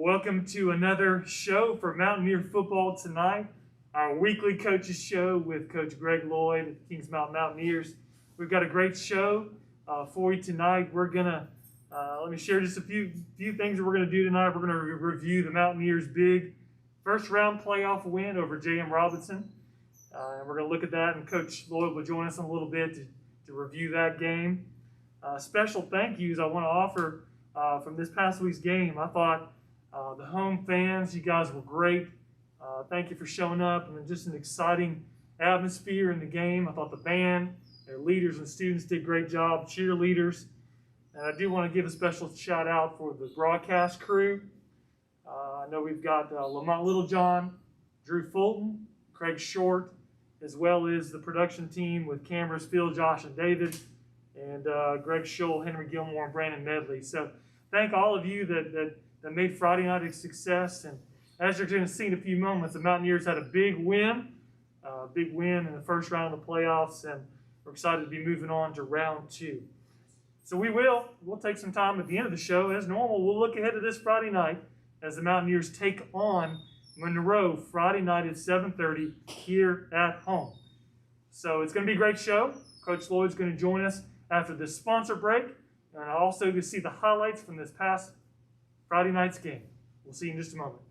Welcome to another show for Mountaineer football tonight, our weekly coaches show with Coach Greg Lloyd of the Kings Mountain Mountaineers. We've got a great show for you tonight. We're gonna let me share just a few things that we're gonna do tonight. We're gonna review the Mountaineers' big first round playoff win over J.M. Robinson, and we're gonna look at that. And Coach Lloyd will join us in a little bit to review that game. Special thank yous I want to offer from this past week's game. I thought the home fans, you guys were great. Thank you for showing up, and just an exciting atmosphere in the game. I thought the band, their leaders and students did a great job, cheerleaders. And I do want to give a special shout out for the broadcast crew. I know we've got Lamont Littlejohn, Drew Fulton, Craig Short, as well as the production team with cameras Phil, Josh, and David, and Greg Scholl, Henry Gilmore, and Brandon Medley. So thank all of you that made Friday night a success. And as you're going to see in a few moments, the Mountaineers had a big win in the first round of the playoffs, and we're excited to be moving on to round two. So we'll take some time at the end of the show. As normal, we'll look ahead to this Friday night as the Mountaineers take on Monroe Friday night at 7:30 here at home. So it's going to be a great show. Coach Lloyd's going to join us after this sponsor break, and also to see the highlights from this past Friday night's game. We'll see you in just a moment.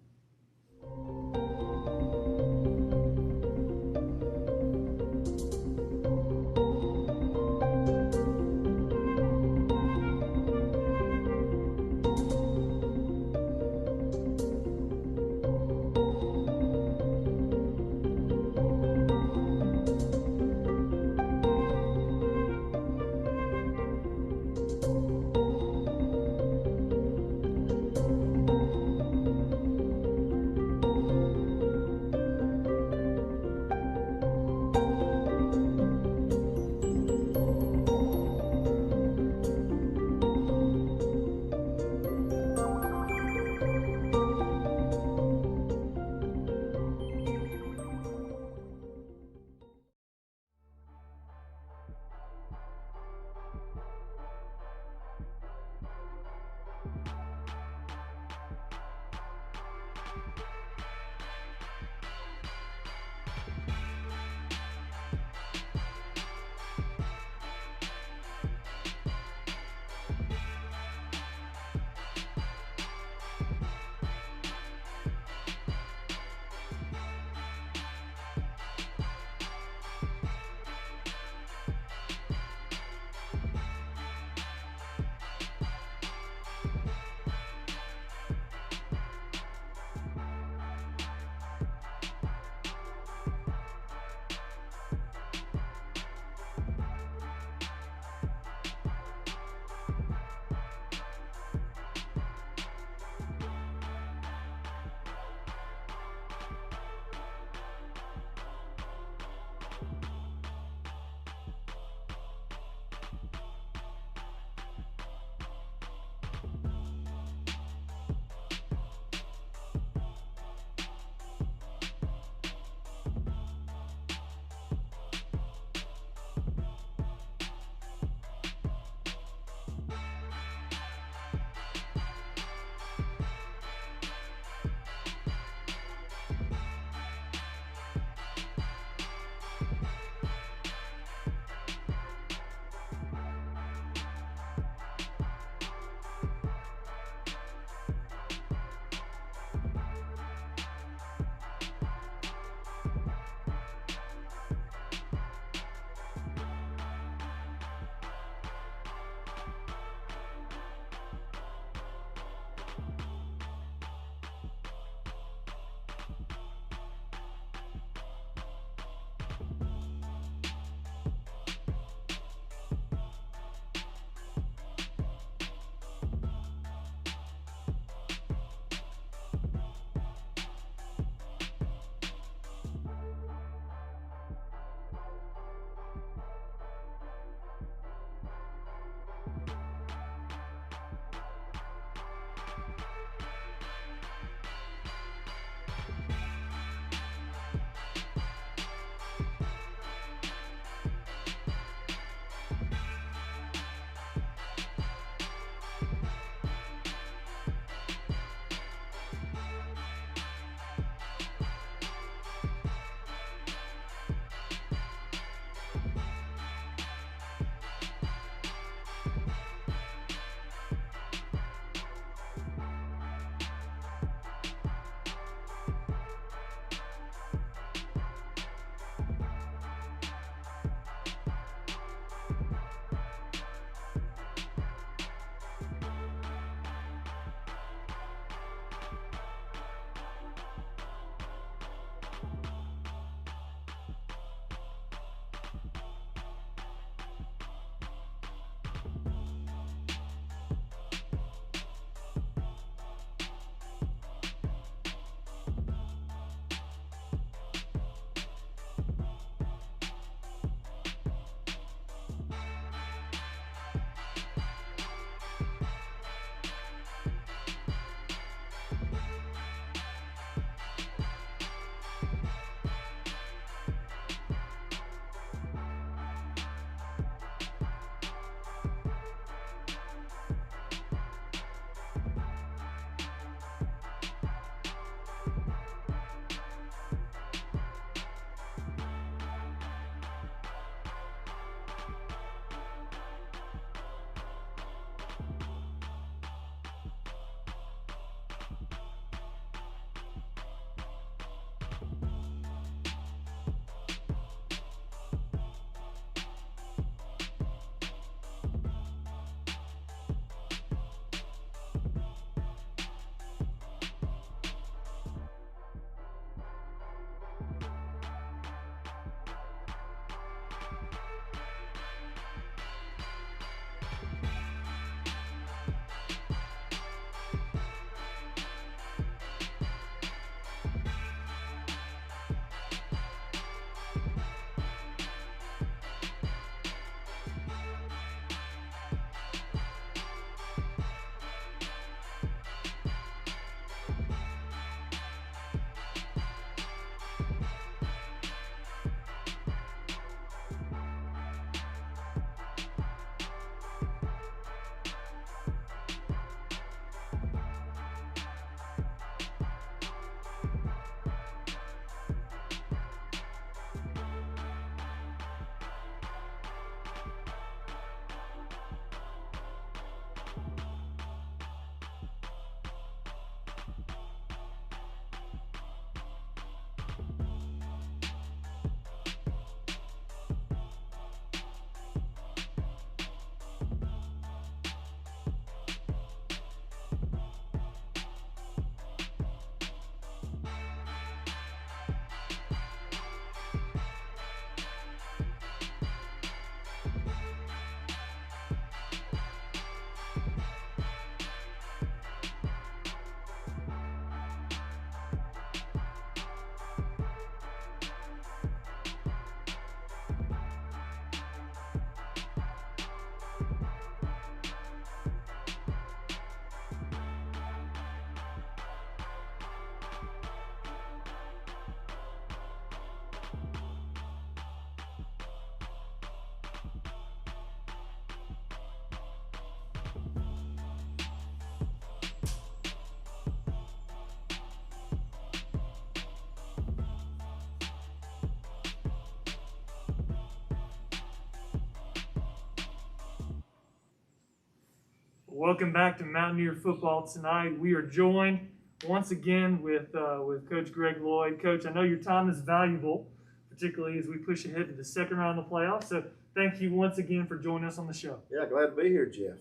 Welcome back to Mountaineer Football Tonight. We are joined once again with Coach Greg Lloyd. Coach, I know your time is valuable, particularly as we push ahead to the second round of the playoffs. So thank you once again for joining us on the show. Yeah, glad to be here, Jeff.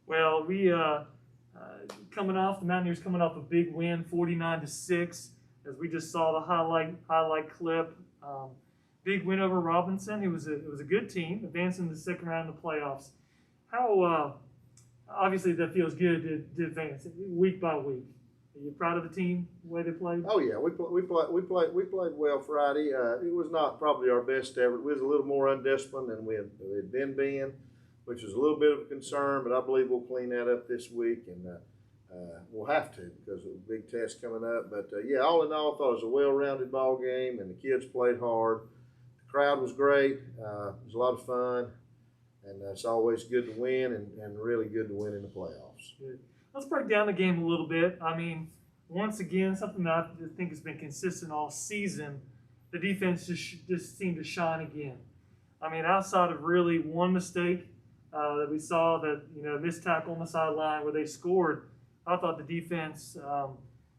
Well, we the Mountaineers coming off a big win, 49-6, as we just saw the highlight clip. Big win over Robinson. It was a good team, advancing to the second round of the playoffs. How obviously that feels good to advance week by week. Are you proud of the team, the way they played? Oh yeah, we played well Friday. It was not probably our best ever. We was a little more undisciplined than we had been, which was a little bit of a concern. But I believe we'll clean that up this week, and we'll have to because of the big test coming up. But yeah, all in all, I thought it was a well-rounded ball game, and the kids played hard. The crowd was great. It was a lot of fun. And it's always good to win and really good to win in the playoffs. Good. Let's break down the game a little bit. I mean, once again, something that I think has been consistent all season, the defense just seemed to shine again. I mean, outside of really one mistake that we saw, that missed tackle on the sideline where they scored, I thought the defense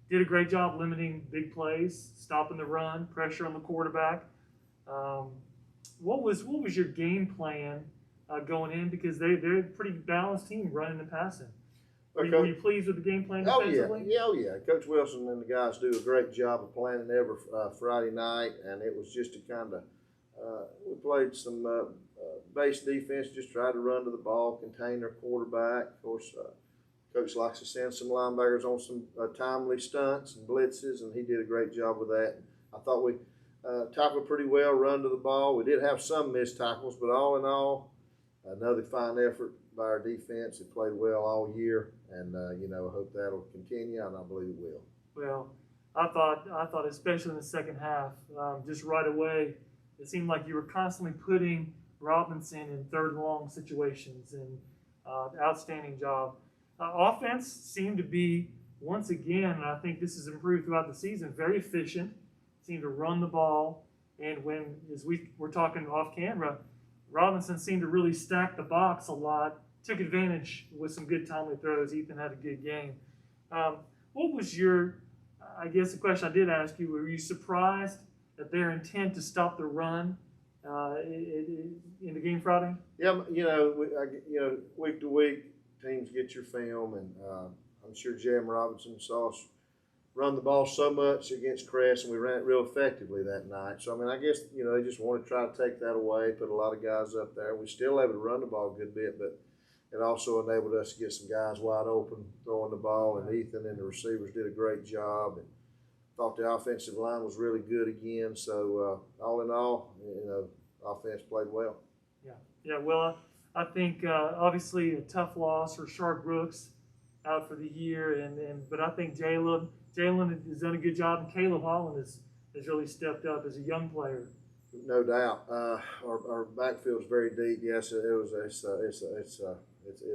did a great job limiting big plays, stopping the run, pressure on the quarterback. What was your game plan going in, because they're a pretty balanced team running and passing? Were you pleased with the game plan defensively? Oh yeah. Coach Wilson and the guys do a great job of planning every Friday night, and it was just a kind of we played some base defense, just tried to run to the ball, contain their quarterback. Of course, Coach likes to send some linebackers on some timely stunts and blitzes, and he did a great job with that. I thought we tackled pretty well, run to the ball. We did have some missed tackles, but all in all, another fine effort by our defense. It played well all year, and I hope that'll continue, and I believe it will. Well, I thought especially in the second half, just right away, it seemed like you were constantly putting Robinson in third and long situations, and outstanding job. Offense seemed to be, once again, and I think this has improved throughout the season, very efficient. Seemed to run the ball, and as we were talking off camera, Robinson seemed to really stack the box a lot, took advantage with some good timely throws. Ethan had a good game. What was I guess the question I did ask you, were you surprised at their intent to stop the run in the game Friday? Yeah, week to week, teams get your film, and I'm sure J.M. Robinson saw us run the ball so much against Crest, and we ran it real effectively that night. So, I mean, I guess, they just want to try to take that away, put a lot of guys up there. We still able to run the ball a good bit, but it also enabled us to get some guys wide open throwing the ball, and Ethan and the receivers did a great job. And thought the offensive line was really good again. So, all in all, offense played well. Yeah. Well, I think obviously a tough loss for Sharp Brooks out for the year, but I think Jalen has done a good job, and Caleb Holland has really stepped up as a young player. No doubt. Our backfield is very deep. Yes, it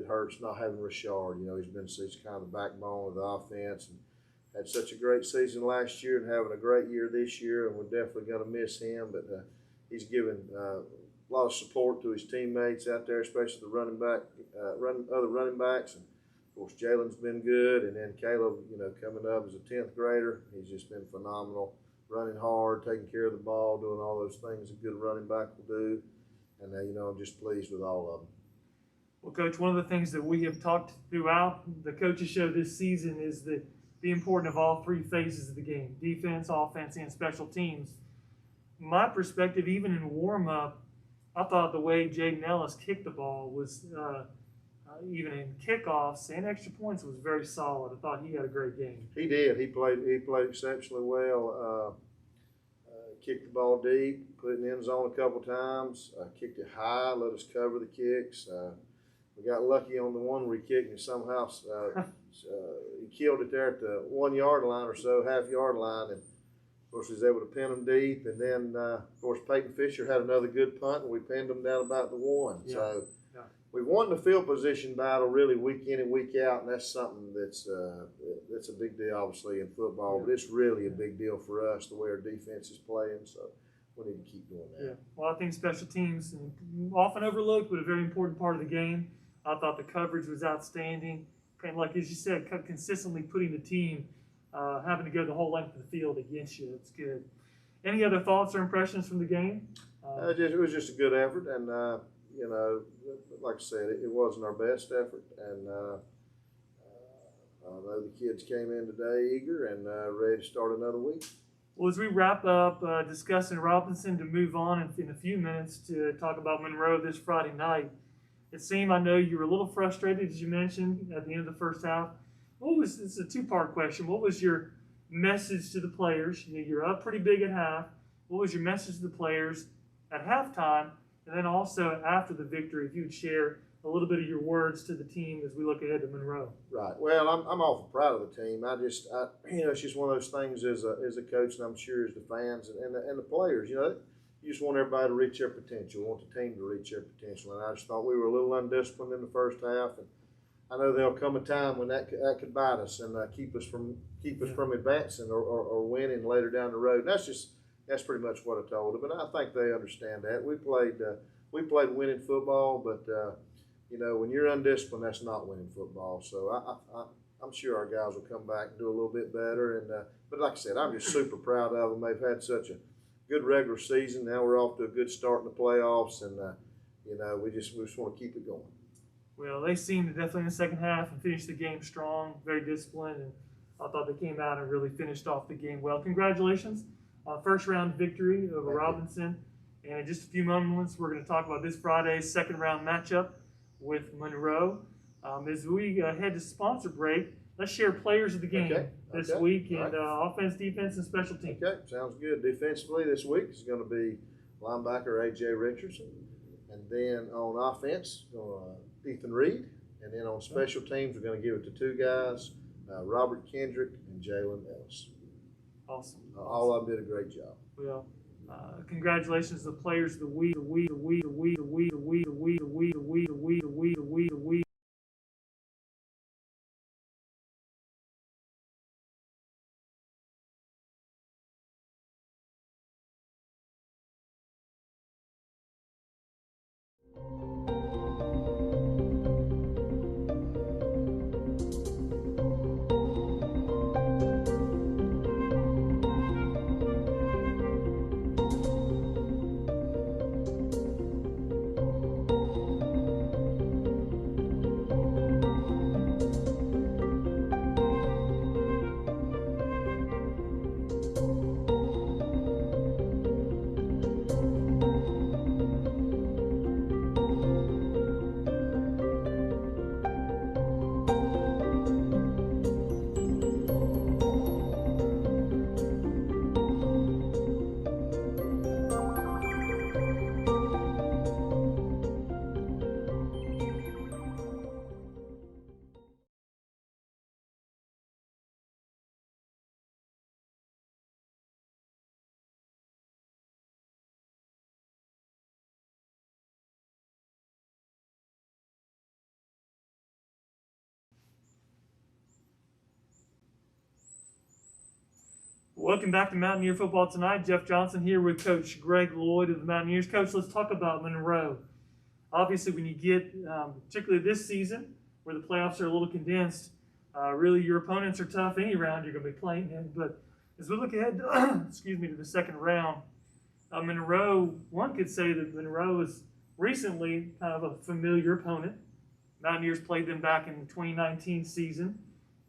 hurts not having Rashard. He's kind of the backbone of the offense, and had such a great season last year and having a great year this year, and we're definitely going to miss him. But he's given a lot of support to his teammates out there, especially the other running backs. And of course, Jalen's been good, and then Caleb, coming up as a 10th grader, he's just been phenomenal, running hard, taking care of the ball, doing all those things a good running back will do. And I'm just pleased with all of them. Well, Coach, one of the things that we have talked throughout the coaches show this season is the importance of all three phases of the game: defense, offense, and special teams. My perspective, even in warm-up, I thought the way Jaden Ellis kicked the ball was even in kickoffs and extra points was very solid. I thought he had a great game. He did. He played exceptionally well. Kicked the ball deep, put it in the end zone a couple times. Kicked it high, let us cover the kicks. We got lucky on the one we kicked, and somehow he killed it there at the 1 yard line or so, half-yard line, and of course he was able to pin them deep. And then of course Peyton Fisher had another good punt, and we pinned them down about the 1. Yeah. So. We've won the field position battle really week in and week out, and that's something that's a big deal, obviously, in football. But it's really a big deal for us, the way our defense is playing, so we need to keep doing that. Yeah. Well, I think special teams, often overlooked, but a very important part of the game. I thought the coverage was outstanding. And like as you said, consistently putting the team, having to go the whole length of the field against you. It's good. Any other thoughts or impressions from the game? It was just a good effort, and you know, like I said, it wasn't our best effort, and I know the kids came in today eager and ready to start another week. Well, as we wrap up discussing Robinson, to move on in a few minutes to talk about Monroe this Friday night, it seemed, I know you were a little frustrated, as you mentioned, at the end of the first half. It's a two-part question. What was your message to the players? You know, you're up pretty big at half. What was your message to the players at halftime? And then also after the victory, if you would share a little bit of your words to the team as we look ahead to Monroe. Right. Well, I'm awful proud of the team. You know, it's just one of those things as a coach, and I'm sure as the fans and the players. You know, you just want everybody to reach their potential. You want the team to reach their potential. And I just thought we were a little undisciplined in the first half, and I know there'll come a time when that could bite us and keep us from advancing or winning later down the road. And that's pretty much what I told them, and I think they understand that. We played winning football, but you know, when you're undisciplined, that's not winning football. So I'm sure our guys will come back and do a little bit better. And but like I said, I'm just super proud of them. They've had such a good regular season. Now we're off to a good start in the playoffs, and you know, we just want to keep it going. Well, they seemed to definitely in the second half and finish the game strong, very disciplined, and I thought they came out and really finished off the game well. Congratulations. First round victory over Robinson. And in just a few moments, we're going to talk about this Friday's second round matchup with Monroe. As we head to sponsor break, let's share players of the game this week in offense, defense, and special teams. Okay, sounds good. Defensively this week is going to be linebacker A.J. Richardson. And then on offense, Ethan Reed. And then on special teams, we're going to give it to two guys, Robert Kendrick and Jalen Ellis. Awesome. All of them did a great job. Well, congratulations to the players of the week. Welcome back to Mountaineer Football Tonight. Jeff Johnson here with Coach Greg Lloyd of the Mountaineers. Coach, let's talk about Monroe. Obviously, when you get, particularly this season, where the playoffs are a little condensed, really your opponents are tough any round you're going to be playing in. But as we look ahead, to the second round, Monroe, one could say that Monroe is recently kind of a familiar opponent. Mountaineers played them back in the 2019 season.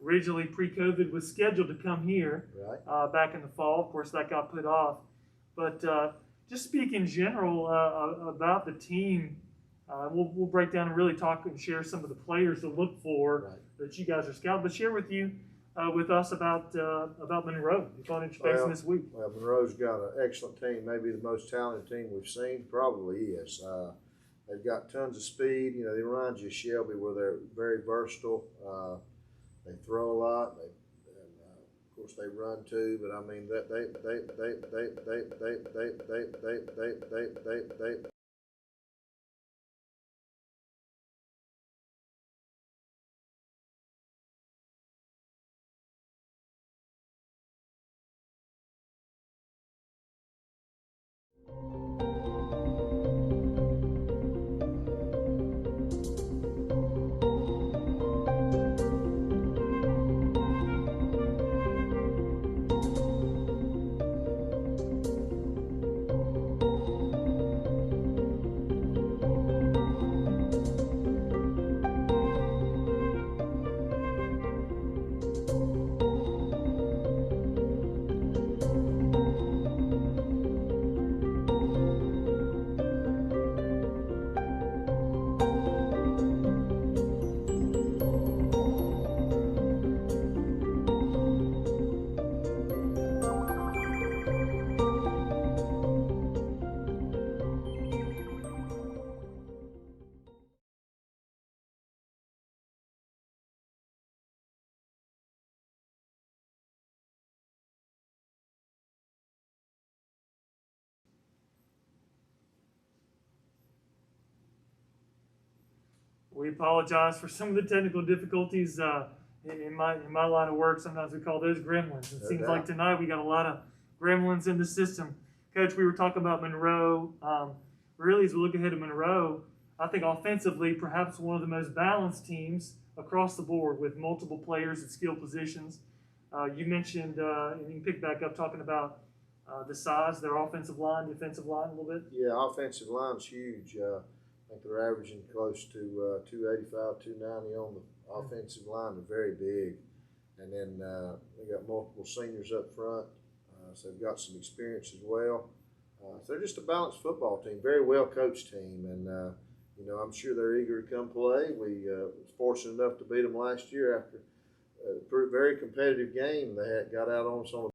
Originally, pre-COVID, was scheduled to come here back in the fall. Of course, that got put off. But just speak in general about the team. We'll break down and really talk and share some of the players to look for that you guys are scouting. But share with us about Monroe, the opponent you're facing this week. Well, Monroe's got an excellent team, maybe the most talented team we've seen. Probably is. They've got tons of speed. You know, they remind you of Shelby, where they're very versatile. They throw a lot, and of course they run too. But I mean, they We apologize for some of the technical difficulties in my line of work. Sometimes we call those gremlins. It seems like tonight we got a lot of gremlins in the system. Coach, we were talking about Monroe. Really, as we look ahead to Monroe, I think offensively, perhaps one of the most balanced teams across the board with multiple players at skill positions. You mentioned, and you can pick back up talking about the size, their offensive line, defensive line a little bit. Yeah, offensive line's huge. I think they're averaging close to 285, 290 on the offensive line. They're very big. And then they got multiple seniors up front, so they've got some experience as well. So they're just a balanced football team, very well coached team, and I'm sure they're eager to come play. We was fortunate enough to beat them last year after a very competitive game. They got out on us on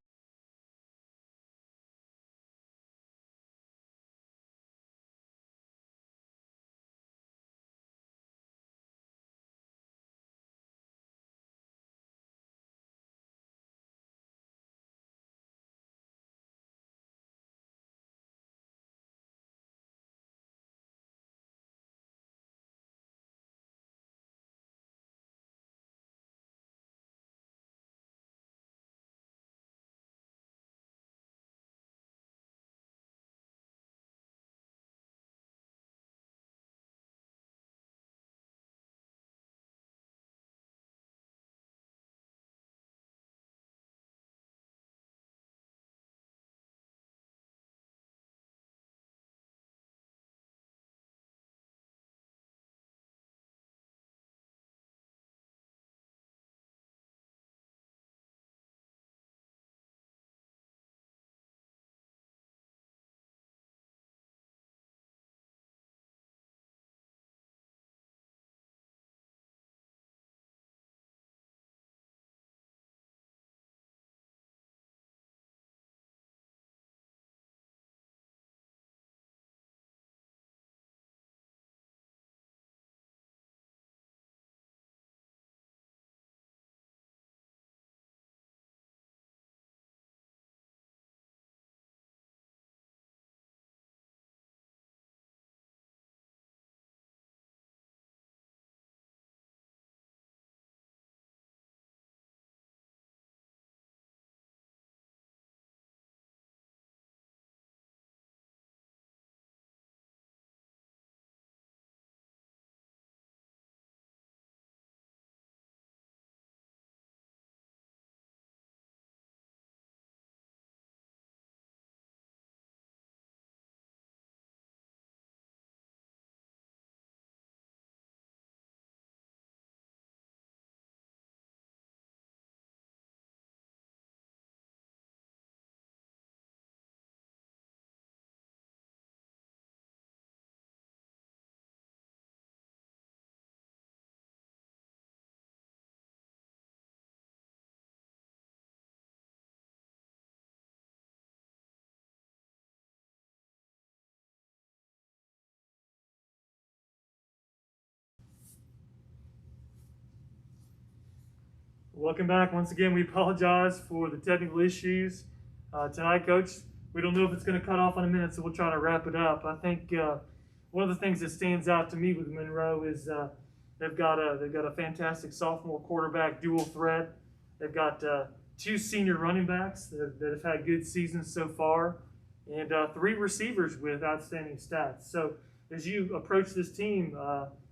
Welcome back. Once again, we apologize for the technical issues tonight, Coach. We don't know if it's going to cut off in a minute, so we'll try to wrap it up. I think one of the things that stands out to me with Monroe is they've got a fantastic sophomore quarterback, dual threat. They've got two senior running backs that have had good seasons so far, and three receivers with outstanding stats. So as you approach this team,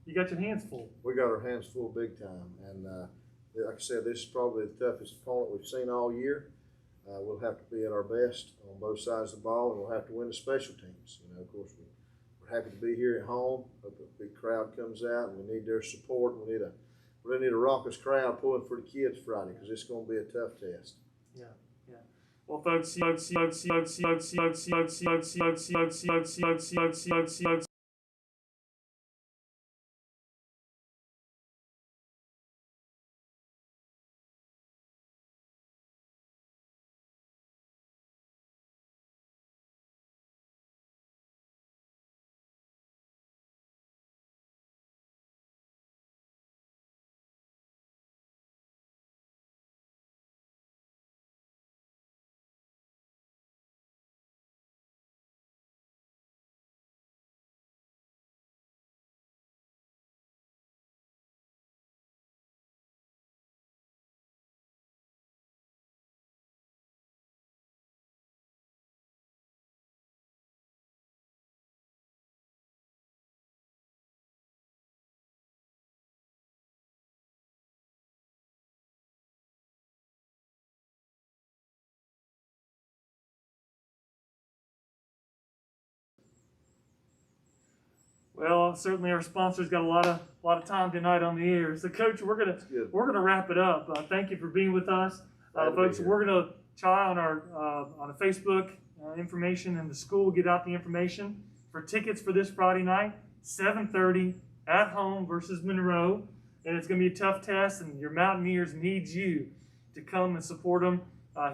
you got your hands full. We got our hands full big time, and like I said, this is probably the toughest opponent we've seen all year. We'll have to be at our best on both sides of the ball, and we'll have to win the special teams. Of course, we're happy to be here at home. Hope a big crowd comes out, and we need their support. We really need a raucous crowd pulling for the kids Friday because it's going to be a tough test. Yeah. Well, folks, Well, certainly our sponsors got a lot of time tonight on the air. So, Coach, we're gonna wrap it up. Thank you for being with us, folks. We're gonna try on our on the Facebook information, and the school will get out the information for tickets for this Friday night, 7:30 at home versus Monroe, and it's gonna be a tough test. And your Mountaineers need you to come and support them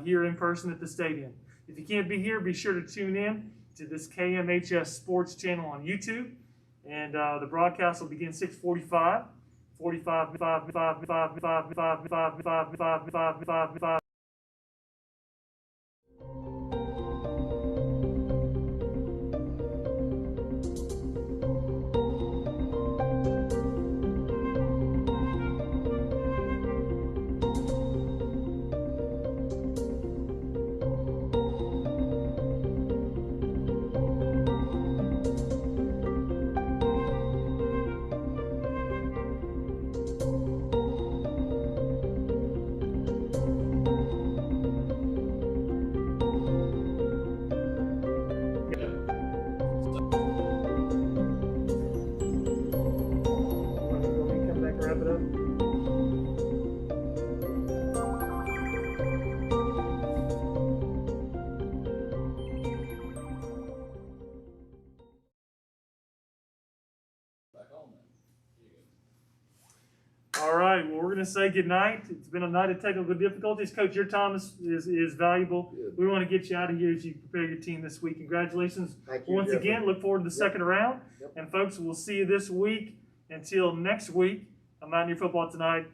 here in person at the stadium. If you can't be here, be sure to tune in to this KMHS Sports channel on YouTube. And the broadcast will begin 6:45. 45. Wrap it up. All right, well, we're going to say good night. It's been a night of technical difficulties. Coach, your time is valuable. Good. We want to get you out of here as you prepare your team this week. Congratulations. Thank you, once Jeffrey. again. Look forward to the second round. Yep. And, folks, we'll see you this week. Until next week, on Mountaineer Football Tonight.